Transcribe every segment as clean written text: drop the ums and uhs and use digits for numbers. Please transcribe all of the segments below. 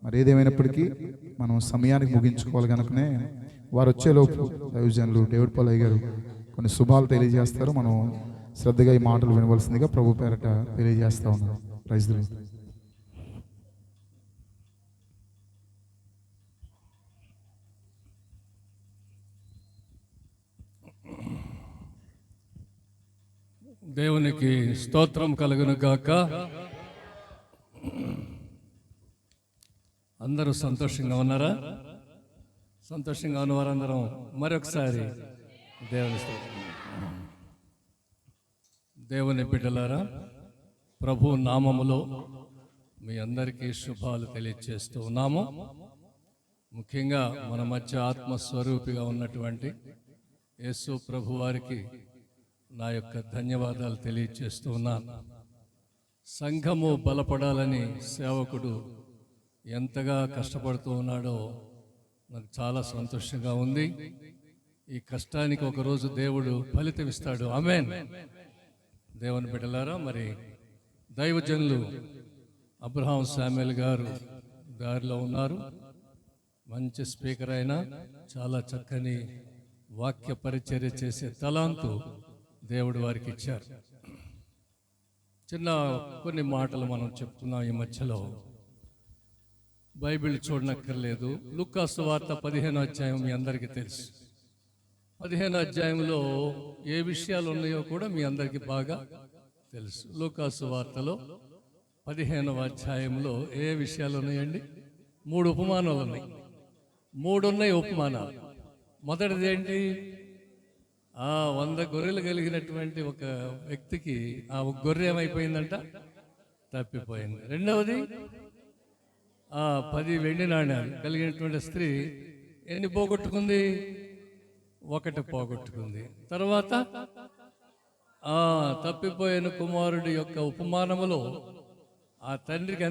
మరి ఏదేమైనప్పటికీ మనం సమయానికి ముగించుకోవాలి కనుకనే వారు వచ్చేలోపు దైవజనులు డేవిడ్ పాలయ్య గారు కొన్ని శుభాలు తెలియజేస్తారు. మనం శ్రద్ధగా ఈ మాటలు వినవలసిందిగా ప్రభు పేరట తెలియజేస్తా ఉన్నాం. Praise the lord. దేవునికి స్తోత్రం కలుగును గాక. అందరూ సంతోషంగా ఉన్నారా? సంతోషంగా ఉన్న వారందరం మరొకసారి దేవుని బిడ్డలారా, ప్రభు నామములో మీ అందరికీ శుభాలు తెలియజేస్తూ ఉన్నాము. ముఖ్యంగా మన మధ్య ఆత్మస్వరూపిగా ఉన్నటువంటి యేసు ప్రభు వారికి నా యొక్క ధన్యవాదాలు తెలియజేస్తూ ఉన్నాను. సంఘము బలపడాలని సేవకుడు ఎంతగా కష్టపడుతూ ఉన్నాడో నాకు చాలా సంతోషంగా ఉంది. ఈ కష్టానికి ఒకరోజు దేవుడు ఫలితం ఇస్తాడు. ఆమేన్. దేవుని బిడ్డలారా, మరి దైవజనులు అబ్రహాం శామ్యూల్ గారు దారిలో ఉన్నారు. మంచి స్పీకర్ అయినా చాలా చక్కని వాక్య పరిచర్య చేసే తలాంతు దేవుడు వారికి ఇచ్చారు. చిన్న కొన్ని మాటలు మనం చెప్తున్నాం. ఈ మధ్యలో బైబిల్ చూడనక్కర్లేదు. లూకా సువార్త 15వ అధ్యాయం మీ అందరికీ తెలుసు. 15వ అధ్యాయంలో ఏ విషయాలు ఉన్నాయో కూడా మీ అందరికీ బాగా తెలుసు. లూకా సువార్తలో 15వ అధ్యాయంలో ఏ విషయాలు ఉన్నాయండి? 3 ఉపమానాలు ఉన్నాయి. 3 ఉన్నాయి ఉపమానాలు. మొదటిది ఏంటి? 100 గొర్రెలు కలిగినటువంటి ఒక వ్యక్తికి ఆ ఒక గొర్రె ఏమైపోయిందంట? తప్పిపోయింది. రెండవది 10 వెండి నాణ్యాలు కలిగినటువంటి స్త్రీ ఎన్ని పోగొట్టుకుంది? 1 పోగొట్టుకుంది. తర్వాత తప్పిపోయిన కుమారుడి యొక్క ఉపమానములో ఆ తండ్రికి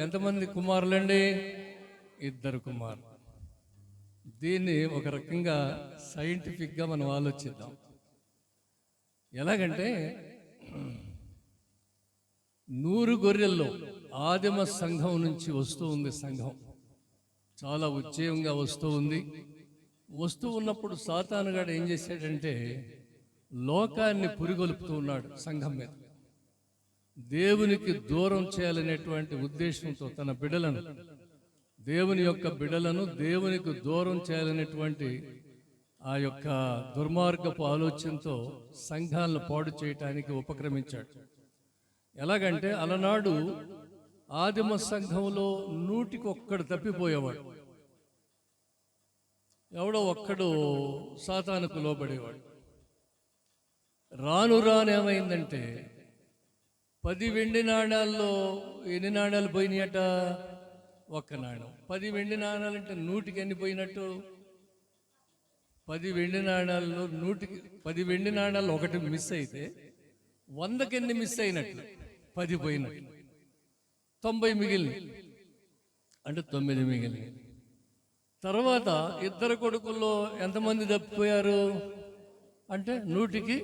ఎంతమంది కుమారులండి? 2 కుమారులు. దీన్ని ఒక రకంగా సైంటిఫిక్గా మనం ఆలోచిద్దాం. ఎలాగంటే 100 గొర్రెల్లో ఆదిమ సంఘం నుంచి వస్తూ ఉంది. సంఘం చాలా ఉజ్జయంగా వస్తూ ఉంది. వస్తూ ఉన్నప్పుడు సాతానుగాడు ఏం చేశాడంటే లోకాన్ని పురిగొల్పుతూ ఉన్నాడు సంఘం మీద. దేవునికి దూరం చేయాలనేటువంటి ఉద్దేశంతో తన బిడ్డలను, దేవుని యొక్క బిడ్డలను దేవునికి దూరం చేయాలనేటువంటి ఆ యొక్క దుర్మార్గపు ఆలోచనతో సంఘాలను పాడు చేయటానికి ఉపక్రమించాడు. ఎలాగంటే అలనాడు ఆదిమ సంఘంలో 100కి తప్పిపోయేవాడు. ఎవడో ఒక్కడు సాతానుకు లోబడేవాడు. రాను రాను ఏమైందంటే 10 వెండి నాణ్యాల్లో ఎన్ని నాణ్యాలు పోయినాయట? 1 నాణ్యం. 10 వెండి నాణ్యాలంటే 100కి ఎన్ని పోయినట్టు? 10 వెండి నాణ్యాల్లో 100కి 10 వెండి నాణ్యాలు 1 మిస్ అయితే 100కి ఎన్ని మిస్ అయినట్లు? 10 పోయినట్లు. 90 మిగిలిన అంటే 9 మిగిలిన. తర్వాత 2 కొడుకుల్లో ఎంతమంది తప్పిపోయారు అంటే 100కి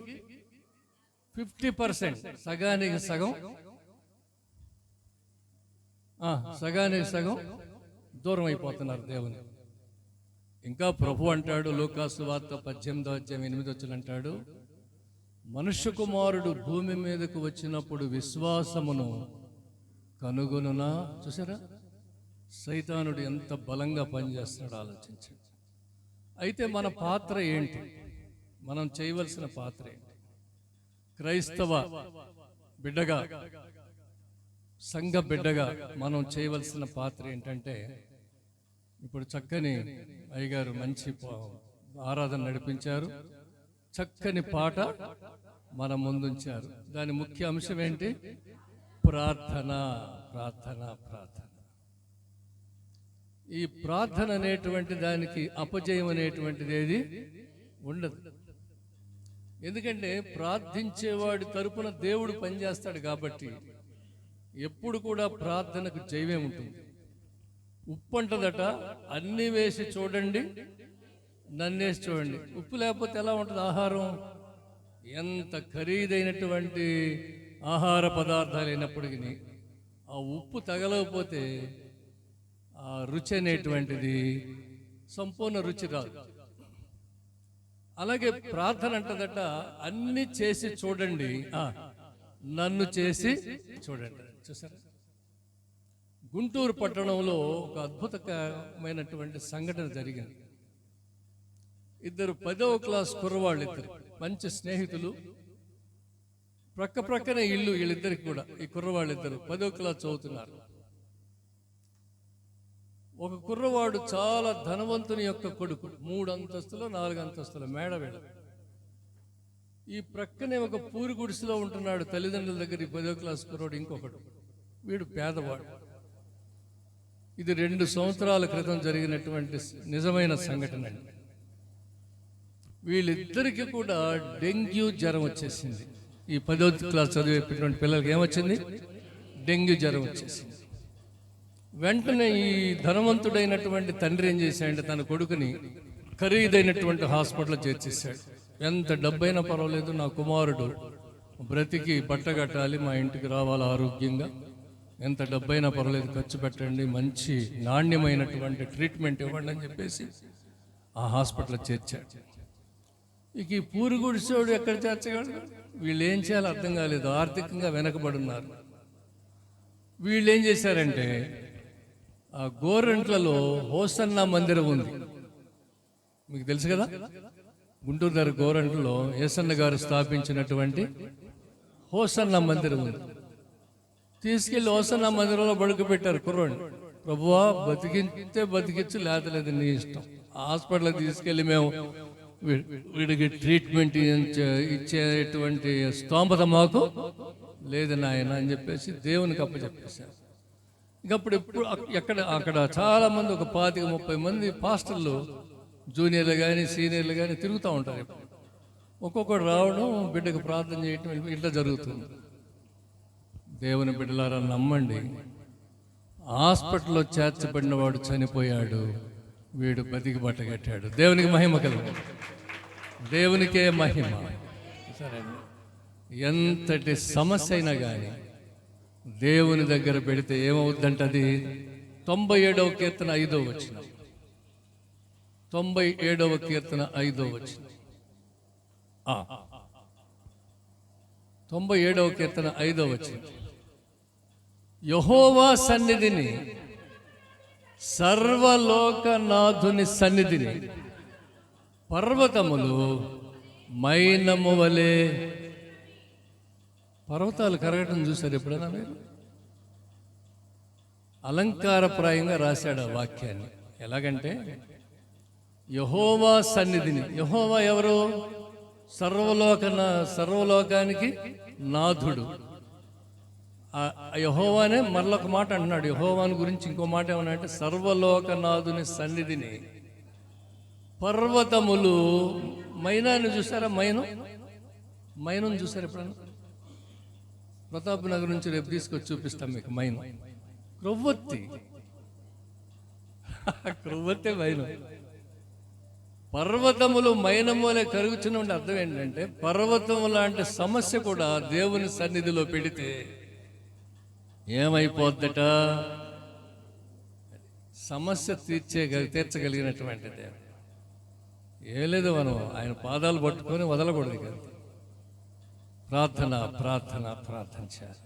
50%, సగానికి సగం, సగానికి సగం దూరం అయిపోతున్నారు దేవుని. ఇంకా ప్రభు అంటాడు లూకా సువార్త 18వ అధ్యాయం 8వ వచనం అంటాడు, మనుష్య కుమారుడు భూమి మీదకు వచ్చినప్పుడు విశ్వాసమును కనుగొనునా. చూసారా సైతానుడు ఎంత బలంగా పనిచేస్తున్నాడో ఆలోచించండి. అయితే మన పాత్ర ఏంటి? మనం చేయవలసిన పాత్ర ఏంటి? క్రైస్తవ బిడ్డగా, సంఘ బిడ్డగా మనం చేయవలసిన పాత్ర ఏంటంటే, ఇప్పుడు చక్కని అయ్యగారు మంచి ఆరాధన నడిపించారు, చక్కని పాట మన ముందుంచారు. దాని ముఖ్య అంశం ఏంటి? ప్రార్థన, ప్రార్థన, ప్రార్థన. ఈ ప్రార్థన అనేటువంటి దానికి అపజయం అనేటువంటిది ఏది ఉండదు. ఎందుకంటే ప్రార్థించేవాడి తరపున దేవుడు పనిచేస్తాడు కాబట్టి ఎప్పుడు కూడా ప్రార్థనకు జయమే ఉంటుంది. ఉప్పు అంటదట, అన్నీ వేసి చూడండి, నన్నేసి చూడండి. ఉప్పు లేకపోతే ఎలా ఉంటుంది ఆహారం? ఎంత ఖరీదైనటువంటి ఆహార పదార్థాలు అయినప్పటికీ ఆ ఉప్పు తగలకపోతే రుచి అనేటువంటిది సంపూర్ణ రుచి రాదు. అలాగే ప్రార్థన అంటదట, అన్ని చేసి చూడండి, నన్ను చేసి చూడండి. చూసారా, గుంటూరు పట్టణంలో ఒక అద్భుతమైనటువంటి సంఘటన జరిగింది. ఇద్దరు 10వ క్లాస్ కుర్రవాళ్ళు, ఇద్దరు మంచి స్నేహితులు, ప్రక్క ప్రక్కనే ఇల్లు వీళ్ళిద్దరికి కూడా. ఈ కుర్రవాళ్ళిద్దరు 10వ క్లాస్ చదువుతున్నారు. ఒక కుర్రవాడు చాలా ధనవంతుని యొక్క కొడుకు, 3 అంతస్తుల 4 అంతస్తుల మేడ వీళ్ళ. ఈ ప్రక్కనే ఒక పూరి గుడిసెలో ఉంటున్నాడు తల్లిదండ్రుల దగ్గర ఈ 10వ క్లాస్ కుర్రవాడు. ఇంకొకడు, వీడు పేదవాడు. ఇది 2 సంవత్సరాల క్రితం జరిగినటువంటి నిజమైన సంఘటన అండి. వీళ్ళిద్దరికీ కూడా డెంగ్యూ జ్వరం వచ్చేసింది. ఈ 10వ క్లాస్ చదివేటువంటి పిల్లలకి ఏమొచ్చింది? డెంగ్యూ జ్వరం వచ్చేసింది. వెంటనే ఈ ధనవంతుడైనటువంటి తండ్రి ఏం చేశాడంటే తన కొడుకుని ఖరీదైనటువంటి హాస్పిటల్లో చేర్చేశాడు. ఎంత డబ్బైనా పర్వాలేదు, నా కుమారుడు బ్రతికి బట్టగట్టాలి, మా ఇంటికి రావాలి ఆరోగ్యంగా, ఎంత డబ్బైనా పర్వాలేదు ఖర్చు పెట్టండి, మంచి నాణ్యమైనటువంటి ట్రీట్మెంట్ ఇవ్వండి అని చెప్పేసి ఆ హాస్పిటల్లో చేర్చాడు. ఇక ఈ పూరి గుడిసోడు ఎక్కడ చేర్చగలడు? వీళ్ళు ఏం చేయాలో అర్థం కాలేదు, ఆర్థికంగా వెనకబడున్నారు. వీళ్ళు ఏం చేశారంటే, ఆ గోరంట్లలో హోసన్న మందిరం ఉంది, మీకు తెలుసు కదా, గుంటూరు దగ్గర గోరంట్లలో ఏసన్న గారు స్థాపించినటువంటి హోసన్న మందిరం ఉంది. తీసుకెళ్లి హోసన్న మందిరంలో పడుకోబెట్టారు కుర్రోడిని. ప్రభువా బతికించితే బతికించు, లేదలేదు నీ ఇష్టం. హాస్పిటల్కి తీసుకెళ్ళి మేము వీడికి ట్రీట్మెంట్ ఇచ్చేటువంటి స్తోమత మాకు లేదు నాయన అని చెప్పేసి దేవునికి అప్పచెప్పేశారు. ఇంకప్పుడు అక్కడ చాలా మంది, ఒక 25-30 మంది పాస్టర్లు, జూనియర్లు కానీ సీనియర్లు కానీ తిరుగుతూ ఉంటారు. ఒక్కొక్కడు రావడం, బిడ్డకు ప్రార్థన చేయటం, ఇట్లా జరుగుతుంది. దేవుని బిడ్డలారా నమ్మండి, హాస్పిటల్లో చేర్చబడిన వాడు చనిపోయాడు, వీడు బతికి బట్టగట్టాడు. దేవునికి మహిమ కలుగు, దేవునికే మహిమ. సరే, ఎంతటి సమస్య అయినా కానీ దేవుని దగ్గర పెడితే ఏమవుద్దంటే అది 97వ కీర్తన 5వ వచనం. 97వ కీర్తన 5వ వచనం. 97వ కీర్తన 5వ వచనం. యెహోవా సన్నిధిని, సర్వలోకనాథుని సన్నిధిని పర్వతములు మైనము వలె. పర్వతాలు కరగటం చూశారు ఎప్పుడైనా మీరు? అలంకారప్రాయంగా రాశాడు ఆ వాక్యాన్ని. ఎలాగంటే, యెహోవా సన్నిధిని, యెహోవా ఎవరు? సర్వలోకానికి నాథుడు. యెహోవానే మరొక మాట అంటున్నాడు. యెహోవాని గురించి ఇంకో మాట ఏమన్నా అంటే, సర్వలోకనాథుని సన్నిధిని పర్వతములు. మైనాన్ని చూసారా? మైనం చూసారా ఎప్పుడన్నా? ప్రతాప్ నగర్ నుంచి రేపు తీసుకొచ్చి చూపిస్తాం మీకు మైనం. క్రొవ్వొత్తే మైనం. పర్వతములు మైనములే కరుగుచున్న అర్థం ఏంటంటే, పర్వతము లాంటి సమస్య కూడా దేవుని సన్నిధిలో పెడితే ఏమైపోద్దట? సమస్య తీర్చగలిగినటువంటి దేవుడు. ఏ లేదు, మనం ఆయన పాదాలు పట్టుకొని వదలకూడదు కదా. ప్రార్థన ప్రార్థన ప్రార్థన చేయాలి.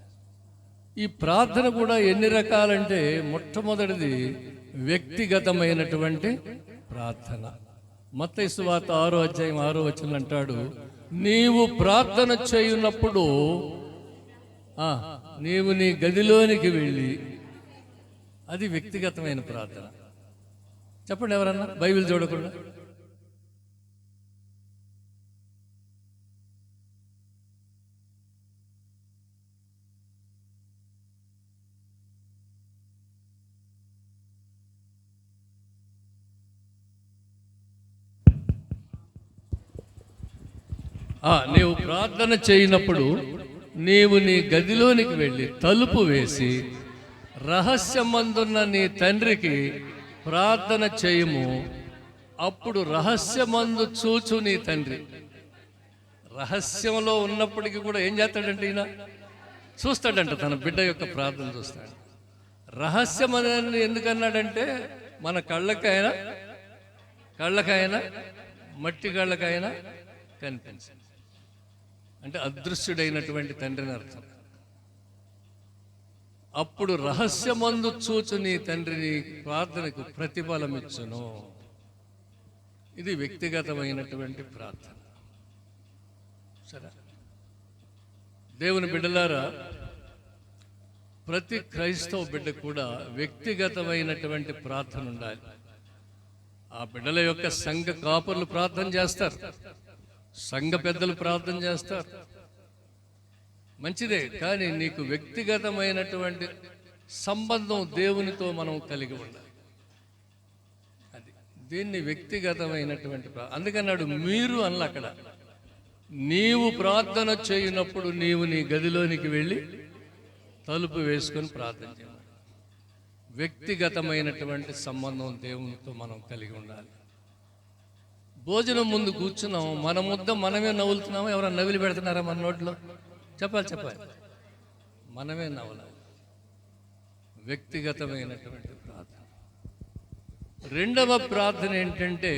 ఈ ప్రార్థన కూడా ఎన్ని రకాలంటే, మొట్టమొదటిది వ్యక్తిగతమైనటువంటి ప్రార్థన. మత్తయి సువార్త 6వ అధ్యాయం 6వ వచనం అంటాడు, నీవు ప్రార్థన చేయున్నప్పుడు నీవు నీ గదిలోనికి వెళ్ళి. అది వ్యక్తిగతమైన ప్రార్థన. చెప్పండి ఎవరన్నా బైబిల్ చూడకుండా. నీవు ప్రార్థన చేయనప్పుడు నీవు నీ గదిలోనికి వెళ్ళి తలుపు వేసి రహస్యమందున్న నీ తండ్రికి ప్రార్థన చేయము. అప్పుడు రహస్యమందు చూచు నీ తండ్రి. రహస్యంలో ఉన్నప్పటికీ కూడా ఏం చేస్తాడంటే, ఈయన చూస్తాడంట, తన బిడ్డ యొక్క ప్రార్థన చూస్తాడు. రహస్యం అని ఎందుకన్నాడంటే మన కళ్ళకైనా మట్టి కళ్ళకైనా కనిపించింది. అంటే అదృశ్యుడైనటువంటి తండ్రిని అర్థం. అప్పుడు రహస్యమందు చూచు నీ తండ్రిని ప్రార్థనకు ప్రతిఫలమిచ్చును. ఇది వ్యక్తిగతమైనటువంటి ప్రార్థన. సరే, దేవుని బిడ్డలారా, ప్రతి క్రైస్తవ బిడ్డ కూడా వ్యక్తిగతమైనటువంటి ప్రార్థన ఉండాలి. ఆ బిడ్డల యొక్క సంఘ కాపరులు ప్రార్థన చేస్తారు, సంఘ పెద్దలు ప్రార్థన చేస్తారు, మంచిదే. కానీ నీకు వ్యక్తిగతమైనటువంటి సంబంధం దేవునితో మనం కలిగి ఉండాలి. అది దీన్ని వ్యక్తిగతమైనటువంటి అందుకన్నాడు మీరు అన్న అక్కడ, నీవు ప్రార్థన చేయనప్పుడు నీవు నీ గదిలోనికి వెళ్ళి తలుపు వేసుకొని ప్రార్థన చేయాలి. వ్యక్తిగతమైనటువంటి సంబంధం దేవునితో మనం కలిగి ఉండాలి. భోజనం ముందు కూర్చున్నాం, మన ముద్ద మనమే నవ్వులుతున్నామా? ఎవరైనా నవ్వులు పెడుతున్నారా మన నోట్లో? చెప్పాలి. మనమే నవ్వాలి. వ్యక్తిగతమైనటువంటి ప్రార్థన. రెండవ ప్రార్థన ఏంటంటే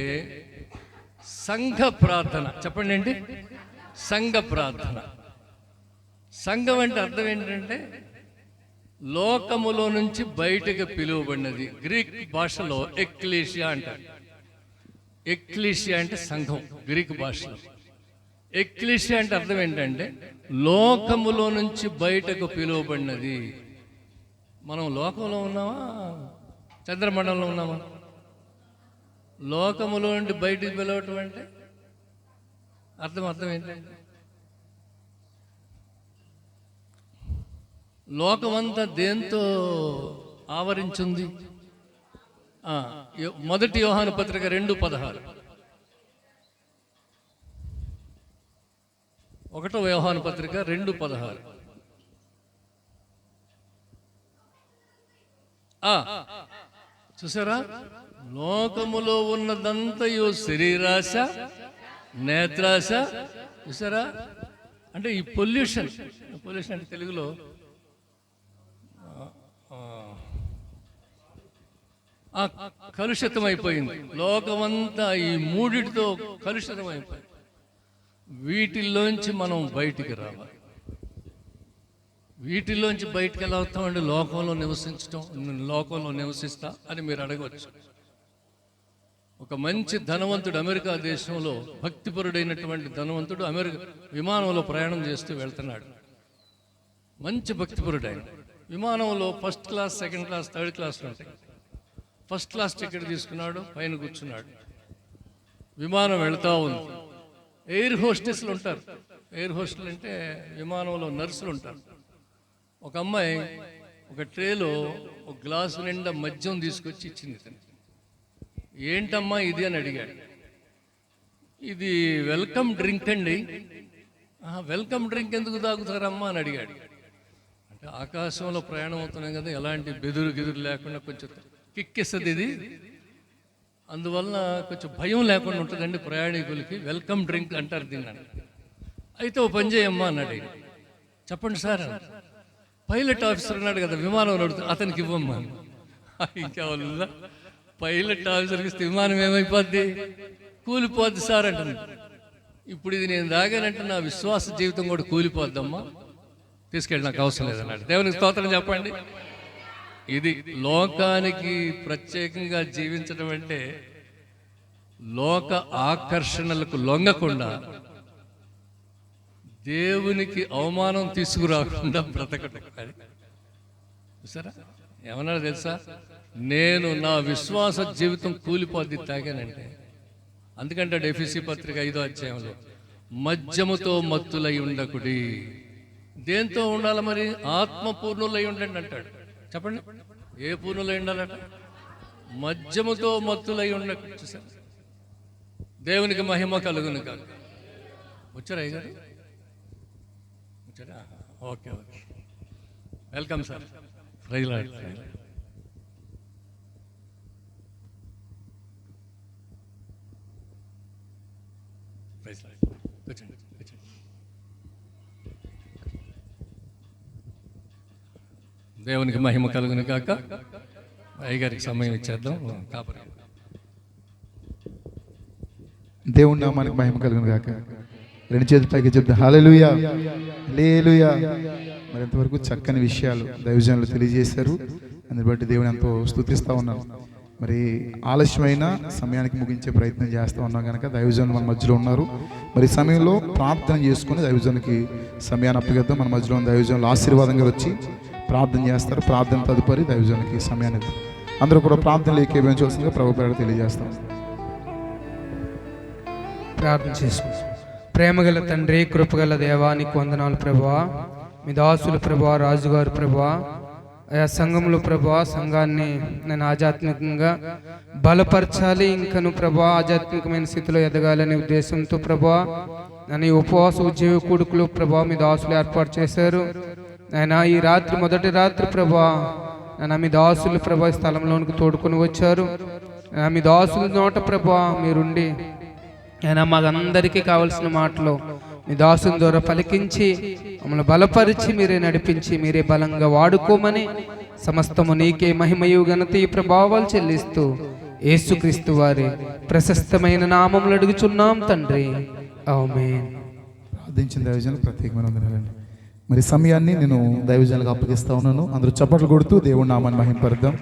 సంఘ ప్రార్థన. చెప్పండి ఏంటి? సంఘ ప్రార్థన. సంఘం అంటే అర్థం ఏంటంటే లోకములో నుంచి బయటకు పిలువబడినది. గ్రీక్ భాషలో ఎక్లీషియా అంటారు. ఎక్లీషియా అంటే సంఘం గ్రీక్ భాషలో. ఎక్లీషియా అంటే అర్థం ఏంటంటే లోకములో నుంచి బయటకు పిలువబడినది. మనం లోకంలో ఉన్నామా, చంద్రమండలంలో ఉన్నామా? లోకములో నుండి బయటకు పిలవటం అంటే అర్థం ఏంటంటే లోకమంతా దేంతో ఆవరించింది? మొదటి యోహాను పత్రిక 2:16. 1వ యోహాను పత్రిక 2:16. చూసారా? లోకములో ఉన్నదంతయు శరీరాశ, నేత్రాశ. చూసారా? అంటే ఈ పొల్యూషన్ అంటే తెలుగులో కలుషితం అయిపోయింది. లోకమంతా ఈ మూడిటితో కలుషితం అయిపోయింది. వీటిల్లోంచి మనం బయటికి రావాలి. వీటిల్లోంచి బయటికి ఎలా వస్తామండి? లోకంలో నివసిస్తా అని మీరు అడగవచ్చు. ఒక మంచి ధనవంతుడు అమెరికా దేశంలో, భక్తిపరుడైనటువంటి ధనవంతుడు అమెరికా విమానంలో ప్రయాణం చేస్తూ వెళ్తున్నాడు. మంచి భక్తిపరుడు ఆయన. విమానంలో first class, second class, third క్లాస్లు ఉంటాయి. ఫస్ట్ క్లాస్ టికెట్ తీసుకున్నాడు, పైన కూర్చున్నాడు. విమానం వెళ్తూ ఉంది. ఎయిర్ హోస్టెస్లు ఉంటారు. ఎయిర్ హోస్టెల్ అంటే విమానంలో నర్సులు ఉంటారు. ఒక అమ్మాయి ఒక ట్రేలో ఒక గ్లాసు నిండా మద్యం తీసుకొచ్చి ఇచ్చింది. ఏంటమ్మా ఇది అని అడిగాడు. ఇది వెల్కమ్ డ్రింక్ అండి. వెల్కమ్ డ్రింక్ ఎందుకు తాగుతారమ్మా అని అడిగాడు. అంటే ఆకాశంలో ప్రయాణం అవుతున్నాం కదా, ఎలాంటి బెదురు లేకుండా కొంచెం కిక్కిస్తుంది ఇది, అందువల్ల కొంచెం భయం లేకుండా ఉంటుందండి ప్రయాణికులకి, వెల్కమ్ డ్రింక్ అంటారు దీన్ని. అయితే ఓ పని చేయమ్మా అన్నాడు. చెప్పండి సార్. పైలట్ ఆఫీసర్ ఉన్నాడు కదా విమానం నడుపుతూ, అతనికి ఇవ్వమ్మా. ఇంకెవరు? పైలట్ ఆఫీసర్కి ఇస్తే విమానం ఏమైపోద్ది? కూలిపోద్ది సార్ అంటుంది. ఇప్పుడు ఇది నేను తాగానంటే నా విశ్వాస జీవితం కూడా కూలిపోద్దమ్మా, తీసుకెళ్ళి నాకు అవసరం లేదన్నాడు. దేవునికి స్తోత్రం చెప్పండి. ఇది లోకానికి ప్రత్యేకంగా జీవించడం అంటే లోక ఆకర్షణలకు లొంగకుండా, దేవునికి అవమానం తీసుకురాకుండా బ్రతకటం. చూసారా? ఏమన్నాడు తెలుసా? నేను నా విశ్వాస జీవితం కూలిపోద్ది తాగానంటే. అందుకంటే ఎఫెసీ పత్రిక 5వ అధ్యాయంలో మద్యముతో మత్తులై ఉండకుడి. దేంతో ఉండాలి మరి? ఆత్మపూర్ణులై ఉండండి అంటాడు. చెప్పండి, ఏ పూర్ణులై ఉండాలట? మద్యముతో మత్తులై ఉండకు. చూసారు? దేవునికి మహిమ కలుగును కాదు. వచ్చారా అయ్యగారు? వచ్చారా? Okay. Welcome sir. Praise lord. దేవునికి మహిమ కలుగును కాక. అయ్యగారికి సమయం ఇచ్చేద్దాం. కాపరి దేవుని నామానికి మహిమ కలుగును గాక. రెండు చేతులు పైకి చెప్తే హల్లెలూయా, హల్లెలూయా. మరి ఇంతవరకు చక్కని విషయాలు దైవజనులు తెలియజేశారు. అందుని బట్టి దేవుని ఎంతో స్తుతిస్తూ ఉన్నాను. మరి ఆలస్యమైన సమయానికి ముగించే ప్రయత్నం చేస్తూ ఉన్నాం కనుక దైవజనులు మన మధ్యలో ఉన్నారు. మరి ఈ సమయంలో ప్రార్థన చేసుకుని దైవజనునికి సమయాన్ని అప్పగిద్దాం. మన మధ్యలో ఉన్న దైవజనులు ఆశీర్వాదంగా వచ్చి ప్రార్థన చేస్తారు. ప్రార్థన తదుపరి దైవజనునికి సమయాన్ని ఇద్దాం. అందరూ కూడా ప్రార్థనలు ఏకీభవించవలసిందిగా ప్రభు పేరు తెలియజేస్తాం. ప్రార్థన చేసుకుంటాం. ప్రేమగల తండ్రి, కృపగల దేవా, నీకు వందనాలు ప్రభువా. మీ దాసులు ప్రభువా, రాజుగారు ప్రభువా, ఆయా సంఘంలో ప్రభువా, సంఘాన్ని నేను ఆధ్యాత్మికంగా బలపరచాలి, ఇంకను ప్రభువా ఆధ్యాత్మికమైన స్థితిలో ఎదగాలనే ఉద్దేశంతో ప్రభువా నన్ను ఈ ఉపవాస ఉద్యోగ కూడుకులు ప్రభువా మీ దాసులు ఏర్పాటు చేశారు. ఆయన ఈ రాత్రి మొదటి రాత్రి ప్రభువా నన్ను మీ దాసులు ప్రభా ఈ స్థలంలోనికి తోడుకొని వచ్చారు. మీ దాసుల నోట ప్రభువా మీరుండి ఆయన మాకందరికీ కావలసిన మాటలు మీ దాసుని ద్వారా పలికించి మమ్మల్ని బలపరిచి మీరే నడిపించి మీరే బలంగా వాడుకోమని సమస్తము నీకే మహిమయు ఘనత ఈ ప్రభావాలు చెల్లిస్తూ యేసుక్రీస్తు వారి ప్రశస్తమైన నామములు అడుగుచున్నాం తండ్రి, ఆమేన్. ప్రార్థించిన దైవజనులు ప్రత్యేకమైన వందనాలండి. మరి సమయాన్ని నేను దైవజనులకు అప్పగిస్తా ఉన్నాను. అందరూ చప్పట్లు కొడుతూ దేవుడి నామాన్ని మహిమపరుద్దాం.